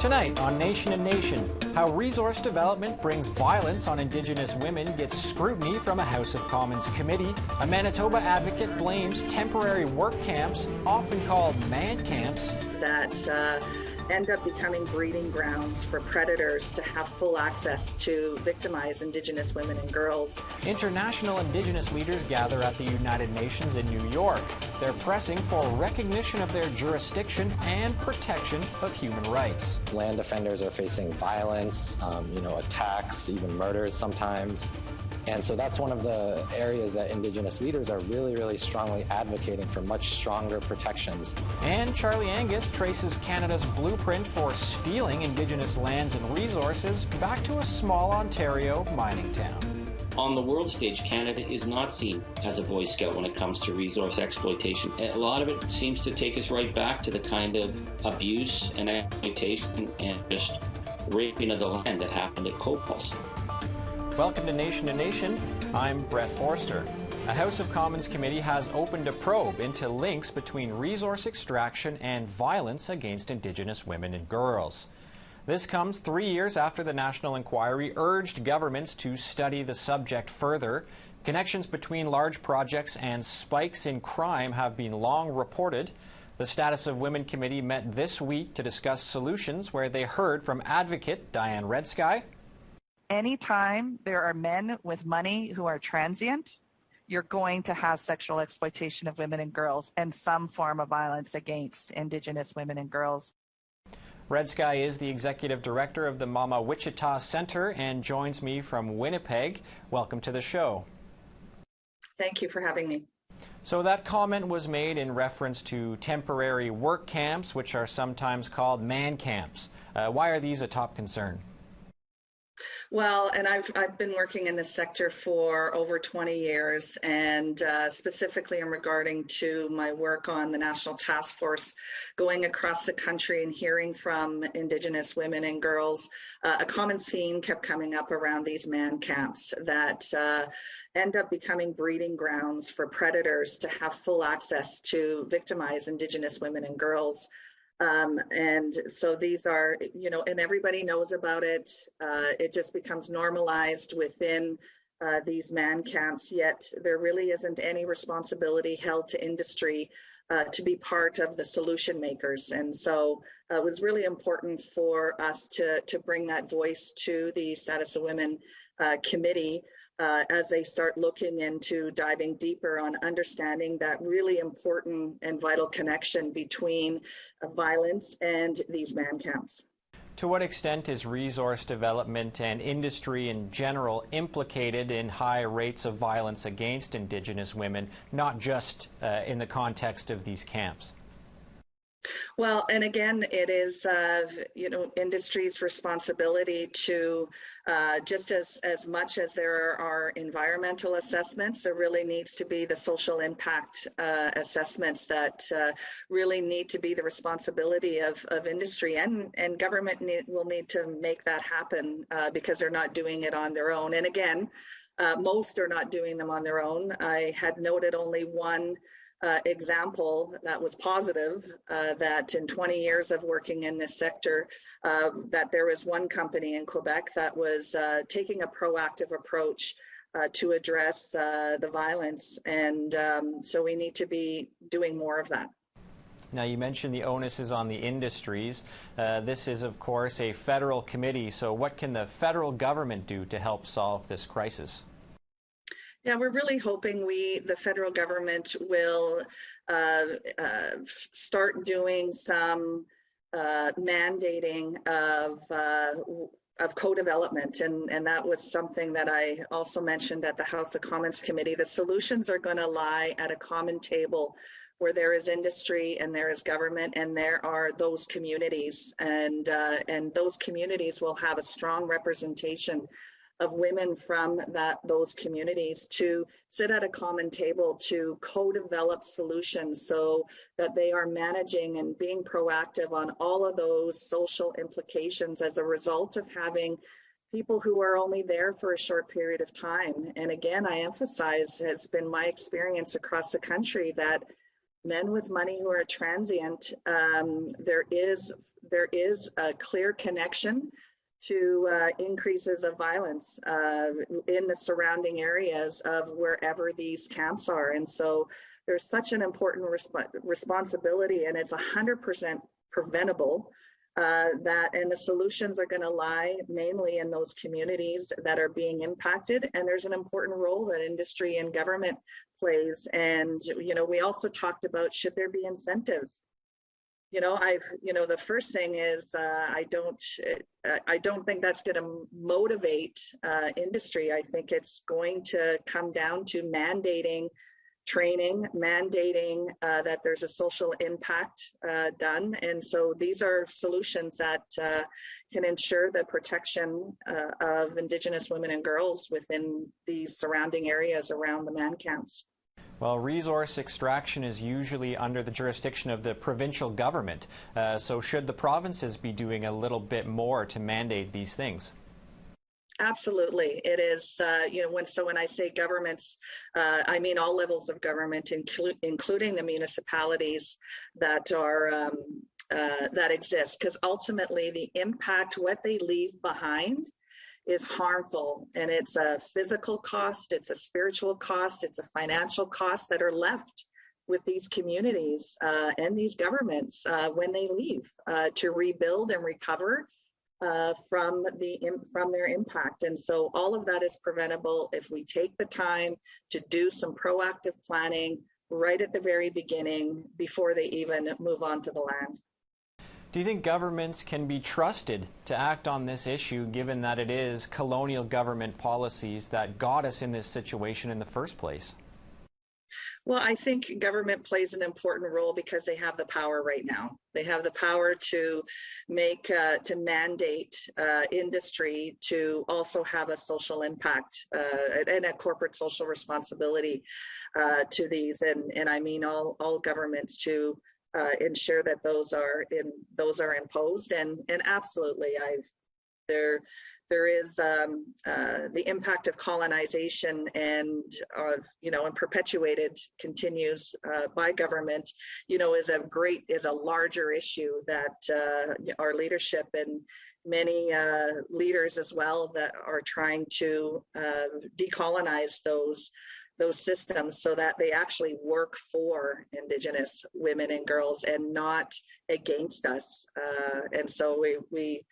Tonight on Nation and Nation, how resource development brings violence on Indigenous women gets scrutiny from a House of Commons committee. A Manitoba advocate blames temporary work camps, often called man camps, that end up becoming breeding grounds for predators to have full access to victimize Indigenous women and girls. International Indigenous leaders gather at the United Nations in New York. They're pressing for recognition of their jurisdiction and protection of human rights. Land defenders are facing violence, attacks, even murders sometimes. And so that's one of the areas that Indigenous leaders are really strongly advocating for much stronger protections. And Charlie Angus traces Canada's blueprint for stealing Indigenous lands and resources back to a small Ontario mining town. On the world stage, Canada is not seen as a Boy Scout when it comes to resource exploitation. A lot of it seems to take us right back to the kind of abuse and exploitation and just raping of the land that happened at Copalt. Welcome to Nation to Nation. I'm Brett Forster. A House of Commons committee has opened a probe into links between resource extraction and violence against Indigenous women and girls. This comes 3 years after the National Inquiry urged governments to study the subject further. Connections between large projects and spikes in crime have been long reported. The Status of Women Committee met this week to discuss solutions, where they heard from advocate Diane Redsky. Anytime there are men with money who are transient, you're going to have sexual exploitation of women and girls and some form of violence against Indigenous women and girls. Redsky is the executive director of the Mama Wichita Center and joins me from Winnipeg. Welcome to the show. Thank you for having me. So that comment was made in reference to temporary work camps, which are sometimes called man camps. Why are these a top concern? Well, and I've been working in this sector for over 20 years, and specifically in regarding to my work on the National Task Force, going across the country and hearing from Indigenous women and girls, a common theme kept coming up around these man camps that end up becoming breeding grounds for predators to have full access to victimize Indigenous women and girls. And so these are, and everybody knows about it. It just becomes normalized within these man camps, yet there really isn't any responsibility held to industry to be part of the solution makers. And so it was really important for us to bring that voice to the Status of Women Committee as they start looking into diving deeper on understanding that really important and vital connection between violence and these man camps. To what extent is resource development and industry in general implicated in high rates of violence against Indigenous women, not just in the context of these camps? Well, and again, it is, industry's responsibility to, just as much as there are environmental assessments, there really needs to be the social impact assessments that really need to be the responsibility of industry, and government will need to make that happen because they're not doing it on their own. And again, most are not doing them on their own. I had noted only one example that was positive, that in 20 years of working in this sector, that there was one company in Quebec that was taking a proactive approach to address the violence, and so we need to be doing more of that. Now, you mentioned the onus is on the industries. This is, of course, a federal committee, so what can the federal government do to help solve this crisis? Yeah, we're really hoping the federal government will start doing some mandating of co-development, and that was something that I also mentioned at the House of Commons Committee. The solutions are going to lie at a common table where there is industry and there is government and there are those communities, and those communities will have a strong representation of women from those communities to sit at a common table to co-develop solutions so that they are managing and being proactive on all of those social implications as a result of having people who are only there for a short period of time. And again, I emphasize, has been my experience across the country, that men with money who are transient, there is a clear connection to increases of violence in the surrounding areas of wherever these camps are. And so there's such an important responsibility, and it's 100% preventable. And the solutions are going to lie mainly in those communities that are being impacted. And there's an important role that industry and government plays. And, we also talked about, should there be incentives? The first thing is I don't think that's going to motivate industry. I think it's going to come down to mandating training, mandating that there's a social impact done. And so these are solutions that can ensure the protection of Indigenous women and girls within the surrounding areas around the man camps. Well, resource extraction is usually under the jurisdiction of the provincial government. So should the provinces be doing a little bit more to mandate these things? Absolutely. It is, when I say governments, I mean all levels of government, including the municipalities that are that exist, because ultimately the impact, what they leave behind, is harmful, and it's a physical cost, it's a spiritual cost, it's a financial cost that are left with these communities and these governments when they leave to rebuild and recover from their impact. And so all of that is preventable if we take the time to do some proactive planning right at the very beginning before they even move on to the land. Do you think governments can be trusted to act on this issue, given that it is colonial government policies that got us in this situation in the first place? Well, I think government plays an important role because they have the power right now. They have the power to mandate industry to also have a social impact and a corporate social responsibility to these. And I mean all governments to ensure that those are imposed. And absolutely, there is the impact of colonization and perpetuated continues by government, is a larger issue that our leadership and many leaders as well that are trying to decolonize those systems so that they actually work for Indigenous women and girls and not against us. And so we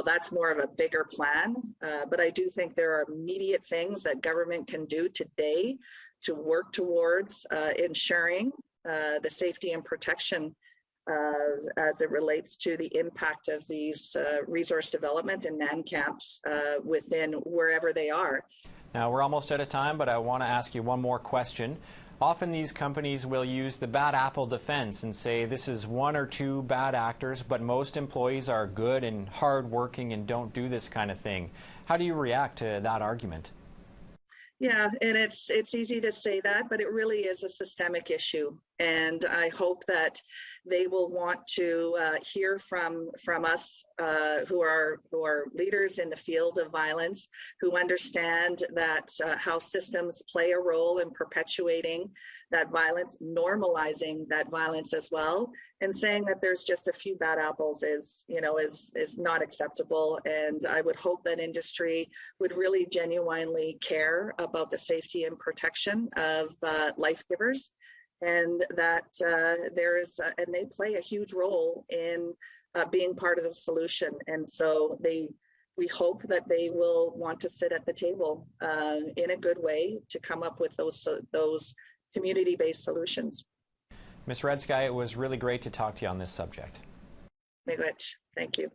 that's more of a bigger plan. But I do think there are immediate things that government can do today to work towards ensuring the safety and protection as it relates to the impact of these resource development and man camps within wherever they are. Now, we're almost out of time, but I want to ask you one more question. Often these companies will use the bad apple defense and say this is one or two bad actors, but most employees are good and hardworking and don't do this kind of thing. How do you react to that argument? Yeah, and it's easy to say that, but it really is a systemic issue. And I hope that they will want to hear from us who are leaders in the field of violence, who understand that how systems play a role in perpetuating that violence, normalizing that violence as well, and saying that there's just a few bad apples is not acceptable. And I would hope that industry would really genuinely care about the safety and protection of life givers, and that and they play a huge role in being part of the solution. And so we hope that they will want to sit at the table in a good way to come up with those community-based solutions. Ms. Redsky, it was really great to talk to you on this subject. Miigwech, thank you.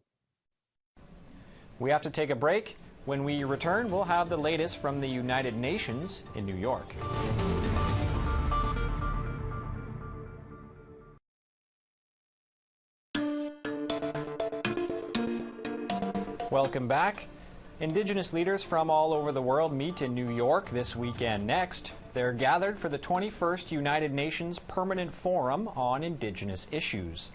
We have to take a break. When we return, we'll have the latest from the United Nations in New York. Welcome back. Indigenous leaders from all over the world meet in New York this weekend next. They're gathered for the 21st United Nations Permanent Forum on Indigenous Issues.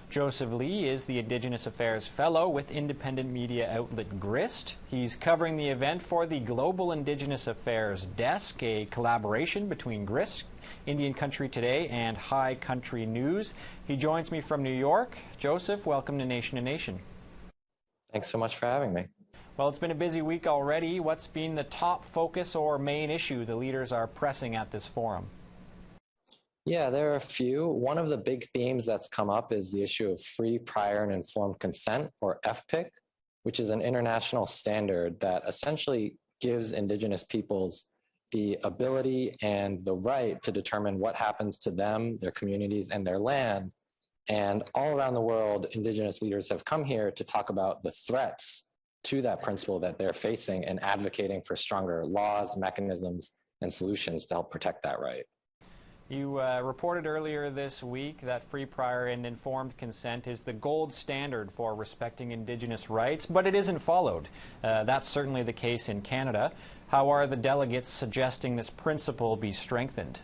Joseph Lee is the Indigenous Affairs Fellow with independent media outlet Grist. He's covering the event for the Global Indigenous Affairs Desk, a collaboration between Grist, Indian Country Today, and High Country News. He joins me from New York. Joseph, welcome to Nation to Nation. Thanks so much for having me. Well, it's been a busy week already. What's been the top focus or main issue the leaders are pressing at this forum? Yeah, there are a few. One of the big themes that's come up is the issue of free, prior, and informed consent, or FPIC, which is an international standard that essentially gives Indigenous peoples the ability and the right to determine what happens to them, their communities, and their land. And all around the world, Indigenous leaders have come here to talk about the threats to that principle that they're facing and advocating for stronger laws, mechanisms, and solutions to help protect that right. You reported earlier this week that free, prior, and informed consent is the gold standard for respecting Indigenous rights, but it isn't followed. That's certainly the case in Canada. How are the delegates suggesting this principle be strengthened?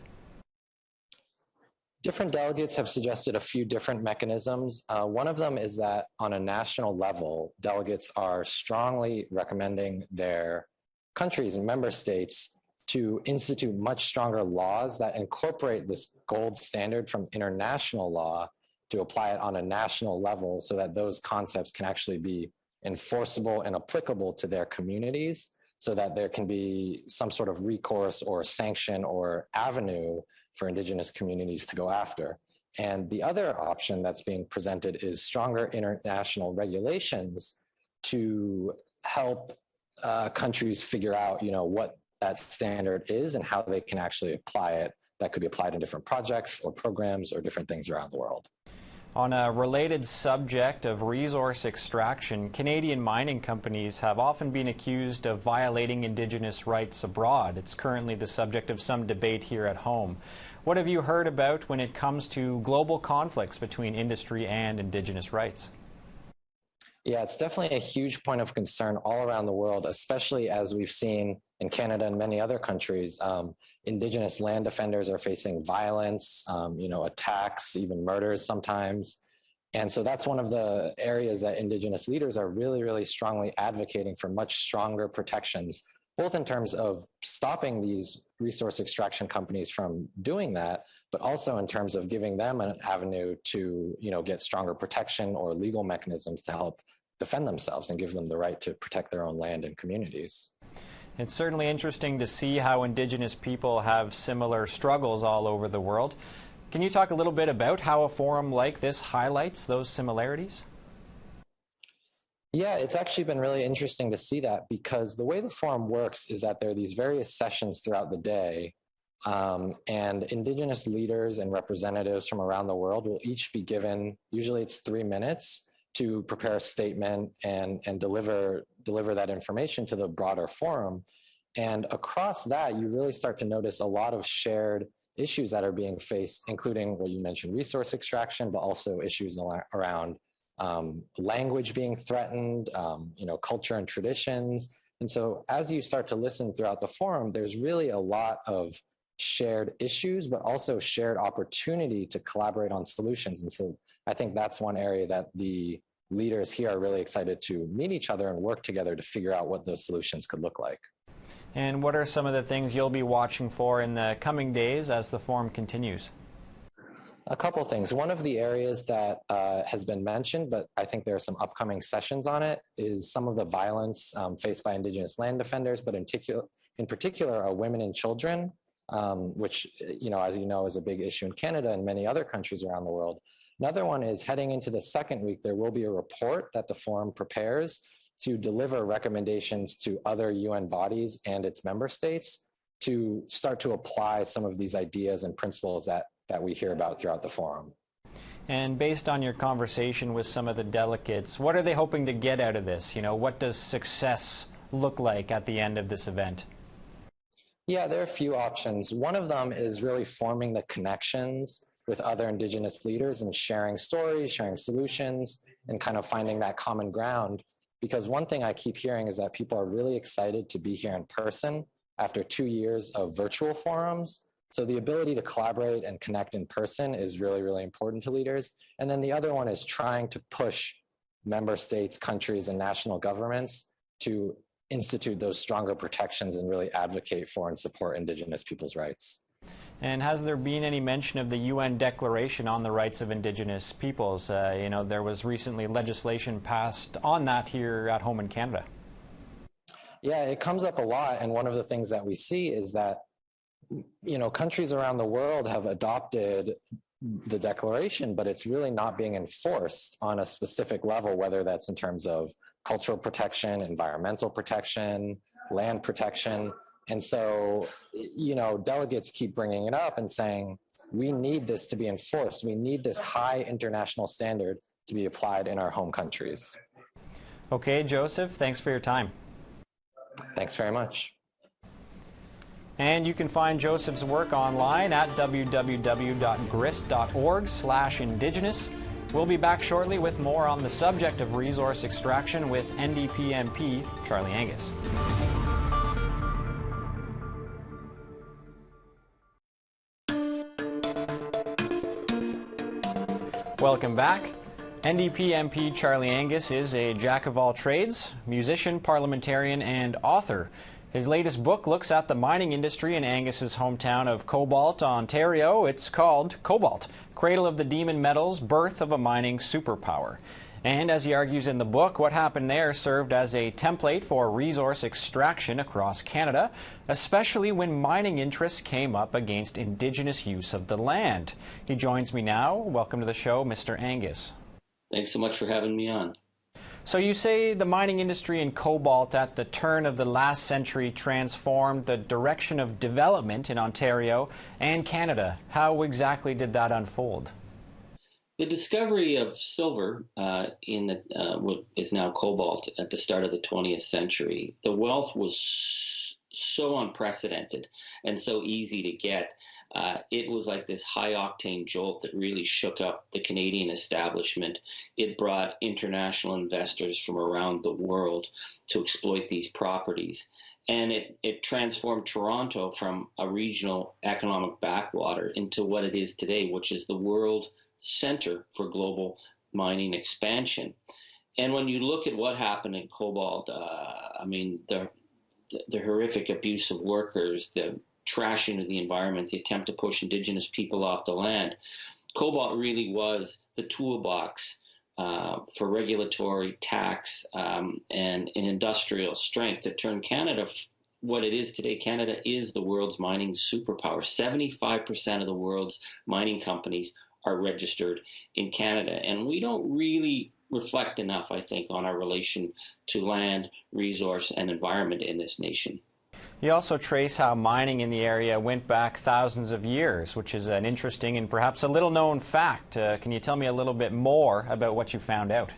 Different delegates have suggested a few different mechanisms. One of them is that on a national level, delegates are strongly recommending their countries and member states to institute much stronger laws that incorporate this gold standard from international law to apply it on a national level so that those concepts can actually be enforceable and applicable to their communities, so that there can be some sort of recourse or sanction or avenue for Indigenous communities to go after. And the other option that's being presented is stronger international regulations to help countries figure out, what that standard is and how they can actually apply it. That could be applied in different projects or programs or different things around the world. On a related subject of resource extraction, Canadian mining companies have often been accused of violating Indigenous rights abroad. It's currently the subject of some debate here at home. What have you heard about when it comes to global conflicts between industry and Indigenous rights? Yeah, it's definitely a huge point of concern all around the world, especially as we've seen in Canada and many other countries. Indigenous land defenders are facing violence, attacks, even murders sometimes. And so that's one of the areas that Indigenous leaders are really, really strongly advocating for much stronger protections, both in terms of stopping these resource extraction companies from doing that, but also in terms of giving them an avenue to, get stronger protection or legal mechanisms to help defend themselves and give them the right to protect their own land and communities. It's certainly interesting to see how Indigenous people have similar struggles all over the world. Can you talk a little bit about how a forum like this highlights those similarities? Yeah, it's actually been really interesting to see that, because the way the forum works is that there are these various sessions throughout the day, and Indigenous leaders and representatives from around the world will each be given, usually it's 3 minutes, to prepare a statement and deliver that information to the broader forum. And across that, you really start to notice a lot of shared issues that are being faced, including what you mentioned, resource extraction, but also issues around language being threatened, culture and traditions. And so as you start to listen throughout the forum, there's really a lot of shared issues, but also shared opportunity to collaborate on solutions. And so I think that's one area that the leaders here are really excited to meet each other and work together to figure out what those solutions could look like. And what are some of the things you'll be watching for in the coming days as the forum continues? A couple things. One of the areas that has been mentioned, but I think there are some upcoming sessions on it, is some of the violence faced by Indigenous land defenders, but in particular are women and children, which, as you know, is a big issue in Canada and many other countries around the world. Another one is heading into the second week, there will be a report that the forum prepares to deliver recommendations to other UN bodies and its member states to start to apply some of these ideas and principles that we hear about throughout the forum. And based on your conversation with some of the delegates, what are they hoping to get out of this? What does success look like at the end of this event? Yeah, there are a few options. One of them is really forming the connections with other Indigenous leaders and sharing stories, sharing solutions, and kind of finding that common ground. Because one thing I keep hearing is that people are really excited to be here in person after 2 years of virtual forums. So the ability to collaborate and connect in person is really, really important to leaders. And then the other one is trying to push member states, countries, and national governments to institute those stronger protections and really advocate for and support Indigenous people's rights. And has there been any mention of the UN Declaration on the Rights of Indigenous Peoples? There was recently legislation passed on that here at home in Canada. Yeah, it comes up a lot. And one of the things that we see is that, countries around the world have adopted the declaration, but it's really not being enforced on a specific level, whether that's in terms of cultural protection, environmental protection, land protection. And so, delegates keep bringing it up and saying, we need this to be enforced. We need this high international standard to be applied in our home countries. Okay, Joseph, thanks for your time. Thanks very much. And you can find Joseph's work online at www.grist.org/Indigenous. We'll be back shortly with more on the subject of resource extraction with NDP MP Charlie Angus. Welcome back. NDP MP Charlie Angus is a jack of all trades, musician, parliamentarian, and author. His latest book looks at the mining industry in Angus's hometown of Cobalt, Ontario. It's called Cobalt, Cradle of the Demon Metals, Birth of a Mining Superpower. And as he argues in the book, what happened there served as a template for resource extraction across Canada, especially when mining interests came up against Indigenous use of the land. He joins me now. Welcome to the show, Mr. Angus. Thanks so much for having me on. So you say the mining industry in Cobalt at the turn of the last century transformed the direction of development in Ontario and Canada. How exactly did that unfold? The discovery of silver in what is now cobalt at the start of the 20th century, the wealth was so unprecedented and so easy to get. It was like this high-octane jolt that really shook up the Canadian establishment. It brought international investors from around the world to exploit these properties. And it transformed Toronto from a regional economic backwater into what it is today, which is the world center for global mining expansion. And when you look at what happened in Cobalt, the horrific abuse of workers, the trashing of the environment, the attempt to push Indigenous people off the land, Cobalt really was the toolbox for regulatory, tax, and industrial strength to turn Canada what it is today. Canada is the world's mining superpower. 75% of the world's mining companies are registered in Canada. And we don't really reflect enough, I think, on our relation to land, resource, and environment in this nation. You also trace how mining in the area went back thousands of years, which is an interesting and perhaps a little-known fact. Can you tell me a little bit more about what you found out?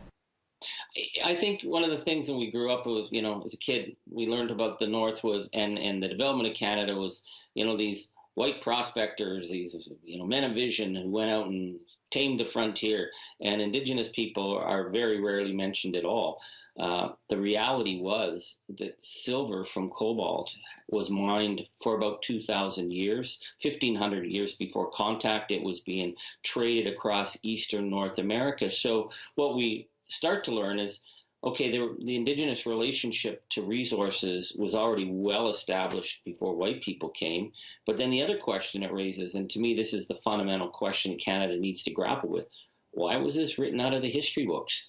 I think one of the things that we grew up with, as a kid, we learned about the North was, and the development of Canada was, these white prospectors, these, men of vision who went out and tamed the frontier, and Indigenous people are very rarely mentioned at all. The reality was that silver from cobalt was mined for about 2,000 years, 1,500 years before contact. It was being traded across eastern North America. So what we start to learn is, okay, the Indigenous relationship to resources was already well established before white people came. But then the other question it raises, and to me this is the fundamental question Canada needs to grapple with, why was this written out of the history books?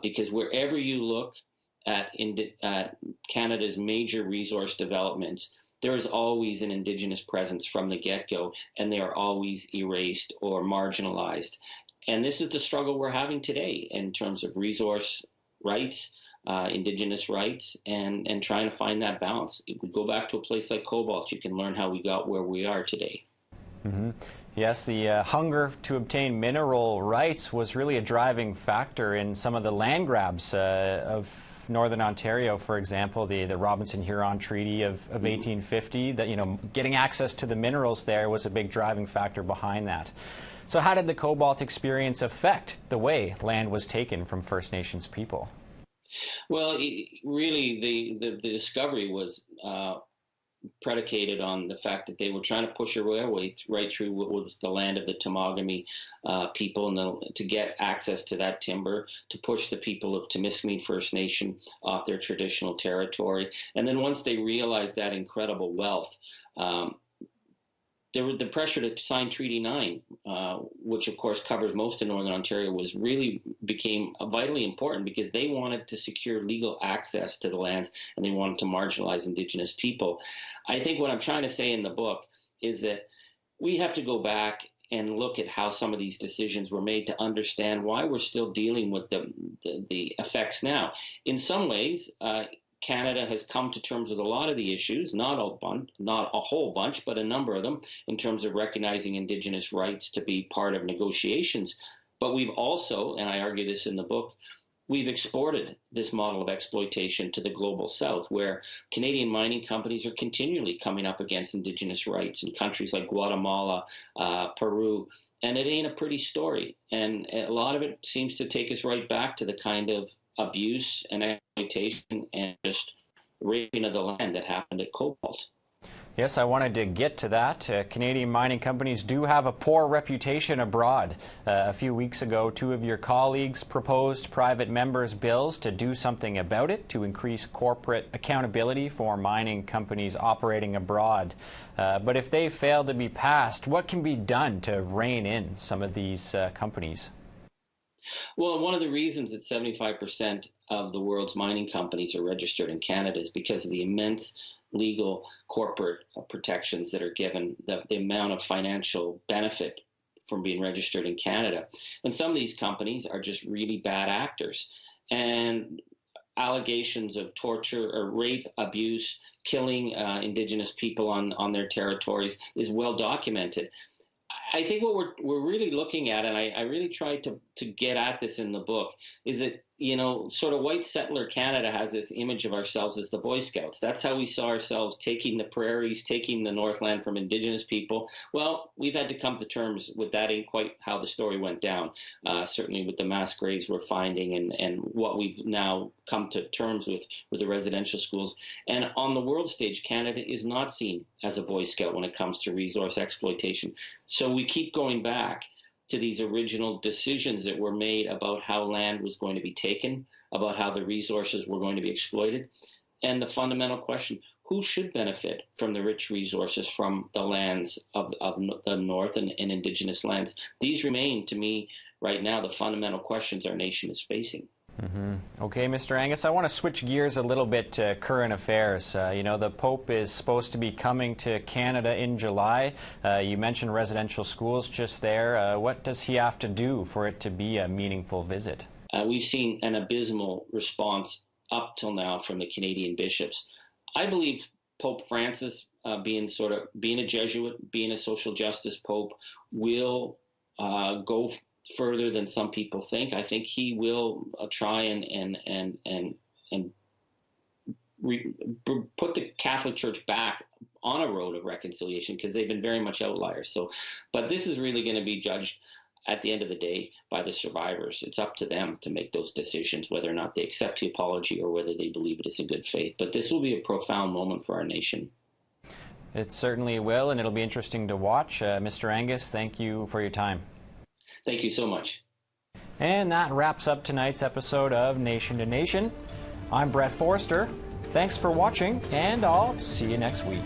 Because wherever you look at Canada's major resource developments, there is always an Indigenous presence from the get-go, and they are always erased or marginalized. And this is the struggle we're having today in terms of resource rights, Indigenous rights, and trying to find that balance. If we go back to a place like Cobalt, you can learn how we got where we are today. Mm-hmm. Yes, the hunger to obtain mineral rights was really a driving factor in some of the land grabs of Northern Ontario, for example, the Robinson-Huron Treaty of 1850, that, getting access to the minerals there was a big driving factor behind that. So how did the Cobalt experience affect the way land was taken from First Nations people? Well, really, the discovery was predicated on the fact that they were trying to push a railway right through what was the land of the Temagami people, and to get access to that timber, to push the people of Temiskaming First Nation off their traditional territory. And then once they realized that incredible wealth, the pressure to sign Treaty 9, which of course covers most of Northern Ontario, became vitally important, because they wanted to secure legal access to the lands, and they wanted to marginalize Indigenous people. I think what I'm trying to say in the book is that we have to go back and look at how some of these decisions were made to understand why we're still dealing with the effects now. In some ways, Canada has come to terms with a lot of the issues, not a whole bunch, but a number of them, in terms of recognizing Indigenous rights to be part of negotiations. But we've also, and I argue this in the book, we've exported this model of exploitation to the global south, where Canadian mining companies are continually coming up against Indigenous rights in countries like Guatemala, Peru, and it ain't a pretty story. And a lot of it seems to take us right back to the kind of abuse and exploitation and just raping of the land that happened at Cobalt. Yes, I wanted to get to that. Canadian mining companies do have a poor reputation abroad. A few weeks ago, two of your colleagues proposed private members' bills to do something about it, to increase corporate accountability for mining companies operating abroad. But if they fail to be passed, what can be done to rein in some of these companies? Well, one of the reasons that 75% of the world's mining companies are registered in Canada is because of the immense legal corporate protections that are given, the amount of financial benefit from being registered in Canada. And some of these companies are just really bad actors. And allegations of torture or rape, abuse, killing Indigenous people on their territories is well documented. I think what we're really looking at, and I really tried to get at this in the book, is that, sort of white settler Canada has this image of ourselves as the Boy Scouts. That's how we saw ourselves, taking the prairies, taking the Northland from Indigenous people. Well, we've had to come to terms with that ain't quite how the story went down, certainly with the mass graves we're finding and what we've now come to terms with the residential schools. And on the world stage, Canada is not seen as a Boy Scout when it comes to resource exploitation. So we keep going back to these original decisions that were made about how land was going to be taken, about how the resources were going to be exploited, and the fundamental question, who should benefit from the rich resources from the lands of the North and Indigenous lands? These remain, to me, right now, the fundamental questions our nation is facing. Okay, Mr. Angus, I want to switch gears a little bit to current affairs. The Pope is supposed to be coming to Canada in July. You mentioned residential schools just there. What does he have to do for it to be a meaningful visit? We've seen an abysmal response up till now from the Canadian bishops. I believe Pope Francis, being a Jesuit, being a social justice Pope, will go further than some people think. I think he will try and put the Catholic Church back on a road of reconciliation, because they've been very much outliers. But this is really going to be judged at the end of the day by the survivors. It's up to them to make those decisions, whether or not they accept the apology or whether they believe it is in good faith. But this will be a profound moment for our nation. It certainly will, and it'll be interesting to watch. Mr. Angus, thank you for your time. Thank you so much. And that wraps up tonight's episode of Nation to Nation. I'm Brett Forster. Thanks for watching, and I'll see you next week.